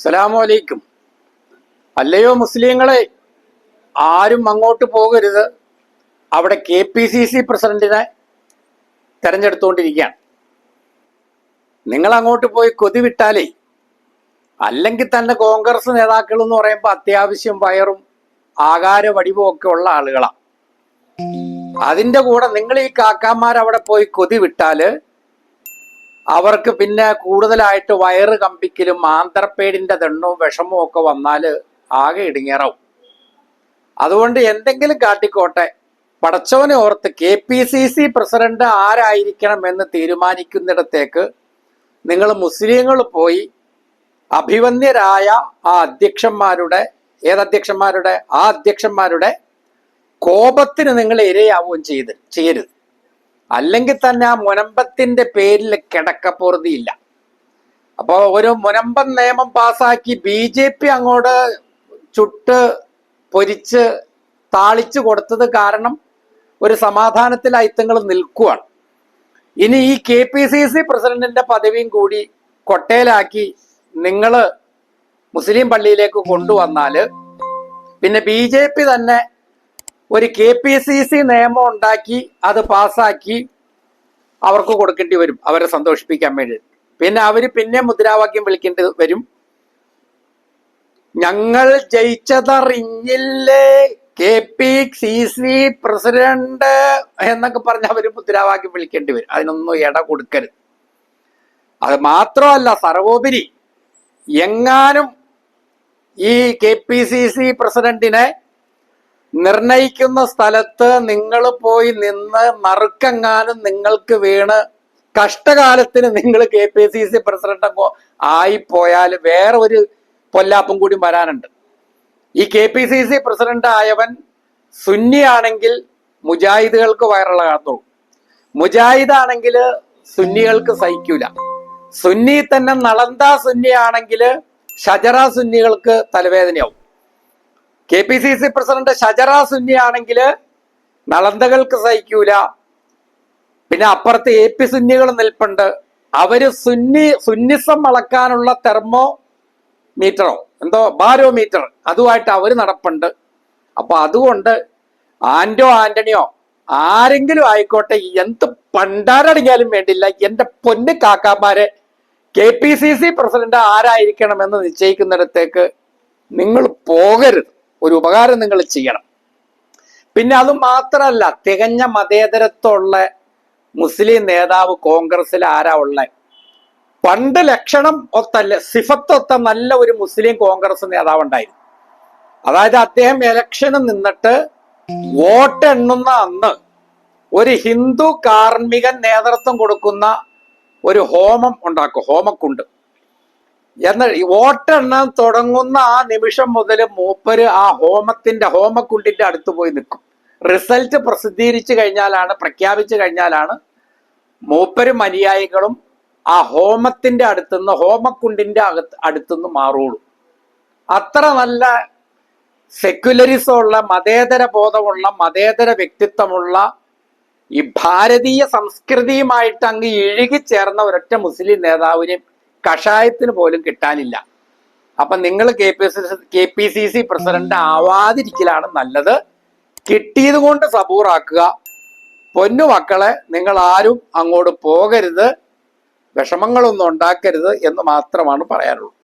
അസ്സലാമലൈക്കും. അല്ലയോ മുസ്ലിങ്ങളെ, ആരും അങ്ങോട്ട് പോകരുത്. അവിടെ KPCC പ്രസിഡന്റിനെ തെരഞ്ഞെടുത്തുകൊണ്ടിരിക്കുകയാണ്. നിങ്ങൾ അങ്ങോട്ട് പോയി കൊതി വിട്ടാലേ, അല്ലെങ്കിൽ തന്നെ കോൺഗ്രസ് നേതാക്കൾ എന്ന് പറയുമ്പോൾ അത്യാവശ്യം വയറും ആകാര വടിവും ഒക്കെ ഉള്ള ആളുകളാണ്. അതിൻ്റെ കൂടെ നിങ്ങൾ ഈ കാക്കാമാരവിടെ പോയി കൊതി വിട്ടാല് അവർക്ക് പിന്നെ കൂടുതലായിട്ട് വയറ് കമ്പിക്കലും ആന്തർപ്പേടിന്റെ ദണ്ണവും വിഷമവും ഒക്കെ വന്നാൽ ആകെ ഇടുങ്ങേറാവും. അതുകൊണ്ട് എന്തെങ്കിലും കാട്ടിക്കോട്ടെ, പടച്ചവനെ ഓർത്ത് KPCC പ്രസിഡന്റ് ആരായിരിക്കണം എന്ന് തീരുമാനിക്കുന്നിടത്തേക്ക് നിങ്ങൾ മുസ്ലിങ്ങൾ പോയി അഭിവന്യരായ ആ അധ്യക്ഷന്മാരുടെ അധ്യക്ഷന്മാരുടെ കോപത്തിന് നിങ്ങൾ ഇരയാവുകയും ചെയ്യരുത്. അല്ലെങ്കിൽ തന്നെ ആ മുനമ്പത്തിന്റെ പേരിൽ കിടക്കപ്പുറതിയില്ല. അപ്പോൾ ഒരു മുനമ്പൻ നിയമം പാസാക്കി BJP അങ്ങോട്ട് ചുട്ട് പൊരിച്ച് താളിച്ചു കൊടുത്തത് കാരണം ഒരു സമാധാനത്തിൽ അയിത്തങ്ങൾ നിൽക്കുകയാണ്. ഇനി ഈ KPCC പ്രസിഡന്റിന്റെ പദവിയും കൂടി കൊട്ടയിലാക്കി നിങ്ങൾ മുസ്ലിം പള്ളിയിലേക്ക് കൊണ്ടുവന്നാല് പിന്നെ BJP തന്നെ ഒരു KPCC നിയമം ഉണ്ടാക്കി അത് പാസ്സാക്കി അവർക്ക് കൊടുക്കേണ്ടി വരും, അവരെ സന്തോഷിപ്പിക്കാൻ വേണ്ടി. പിന്നെ അവര് പിന്നെ മുദ്രാവാക്യം വിളിക്കേണ്ടി വരും, ഞങ്ങൾ ജയിച്ചതറിഞ്ഞില്ലേ KPCC പ്രസിഡന്റ് എന്നൊക്കെ പറഞ്ഞ് അവര് മുദ്രാവാക്യം വിളിക്കേണ്ടി വരും. അതിനൊന്നും ഇട കൊടുക്കരുത്. അത് മാത്രമല്ല, സർവോപരി എങ്ങാനും ഈ KPCC പ്രസിഡന്റിനെ നിർണയിക്കുന്ന സ്ഥലത്ത് നിങ്ങൾ പോയി നിന്ന് നറുക്കെങ്ങാനും നിങ്ങൾക്ക് വീണ് കഷ്ടകാലത്തിന് നിങ്ങൾ KPCC പ്രസിഡന്റ് ആയിപ്പോയാൽ വേറെ ഒരു പൊല്ലാപ്പും കൂടി വരാനുണ്ട്. ഈ KPCC പ്രസിഡന്റ് ആയവൻ സുന്നിയാണെങ്കിൽ മുജാഹിദുകൾക്ക് വയറിളകാത്തുള്ളൂ, മുജാഹിദാണെങ്കിൽ സുന്നികൾക്ക് സഹിക്കൂല, സുന്നി തന്നെ നളന്ത സുന്നിയാണെങ്കിൽ ഷജറ സുന്നികൾക്ക് തലവേദനയാവും. KPCC പ്രസിഡന്റ് ഷജറ സുന്നിയാണെങ്കിൽ നളന്തകൾക്ക് സഹിക്കൂല. പിന്നെ അപ്പുറത്ത് AP സുന്നികൾ നിൽപ്പുണ്ട്, അവര് സുന്നിസം അളക്കാനുള്ള തെർമോ മീറ്ററോ ബാരോമീറ്റർ അതുമായിട്ട് അവര് നടപ്പുണ്ട്. അപ്പൊ അതുകൊണ്ട് ആന്റണിയോ ആരെങ്കിലും ആയിക്കോട്ടെ, എന്ത് പണ്ടാരടിഞ്ഞാലും വേണ്ടില്ല, എന്റെ പൊന്ന് കാക്കാമാരെ, KPCC പ്രസിഡന്റ് ആരായിരിക്കണമെന്ന് നിശ്ചയിക്കുന്നിടത്തേക്ക് നിങ്ങൾ പോകരുത്. ഒരു ഉപകാരം നിങ്ങൾ ചെയ്യണം. പിന്നെ അത് മാത്രല്ല, തികഞ്ഞ മതേതരത്വമുള്ള മുസ്ലിം നേതാവ് കോൺഗ്രസിൽ ആരാ ഉള്ളത്? പണ്ട് ലക്ഷണം ഒത്തല്ല, സിഫത്തൊത്ത നല്ല ഒരു മുസ്ലിം കോൺഗ്രസ് നേതാവ് ഉണ്ടായിരുന്നു. അതായത് അദ്ദേഹം ഇലക്ഷന് നിന്നിട്ട് വോട്ട് എണ്ണുന്ന അന്ന് ഒരു ഹിന്ദു കാർമ്മികൻ നേതൃത്വം കൊടുക്കുന്ന ഒരു ഹോമം ഉണ്ടാക്കും, ഹോമക്കുണ്ട്. എന്നാൽ വോട്ടെണ്ണാൻ തുടങ്ങുന്ന ആ നിമിഷം മുതൽ മൂപ്പര് ആ ഹോമക്കുണ്ടിന്റെ അടുത്ത് പോയി നിൽക്കും. റിസൾട്ട് പ്രഖ്യാപിച്ചു കഴിഞ്ഞാലാണ് മൂപ്പരും അനുയായികളും ആ ഹോമത്തിന്റെ അടുത്തുനിന്ന് ഹോമക്കുണ്ടിന്റെ അടുത്തുനിന്ന് മാറുള്ളൂ. അത്ര നല്ല സെക്യുലറിസമുള്ള, മതേതര ബോധമുള്ള, മതേതര വ്യക്തിത്വമുള്ള, ഈ ഭാരതീയ സംസ്കൃതിയുമായിട്ട് അങ്ങ് ഇഴുകിച്ചേർന്ന ഒരൊറ്റ മുസ്ലിം നേതാവിനെയും കഷായത്തിന് പോലും കിട്ടാനില്ല. അപ്പൊ നിങ്ങൾ KPCC പ്രസിഡന്റ് ആവാതിരിക്കലാണ് നല്ലത്. കിട്ടിയത് കൊണ്ട് സബൂറാക്കുക. പൊന്നു മക്കളെ, നിങ്ങൾ ആരും അങ്ങോട്ട് പോകരുത്, വിഷമങ്ങളൊന്നും ഉണ്ടാക്കരുത് എന്ന് മാത്രമാണ് പറയാനുള്ളത്.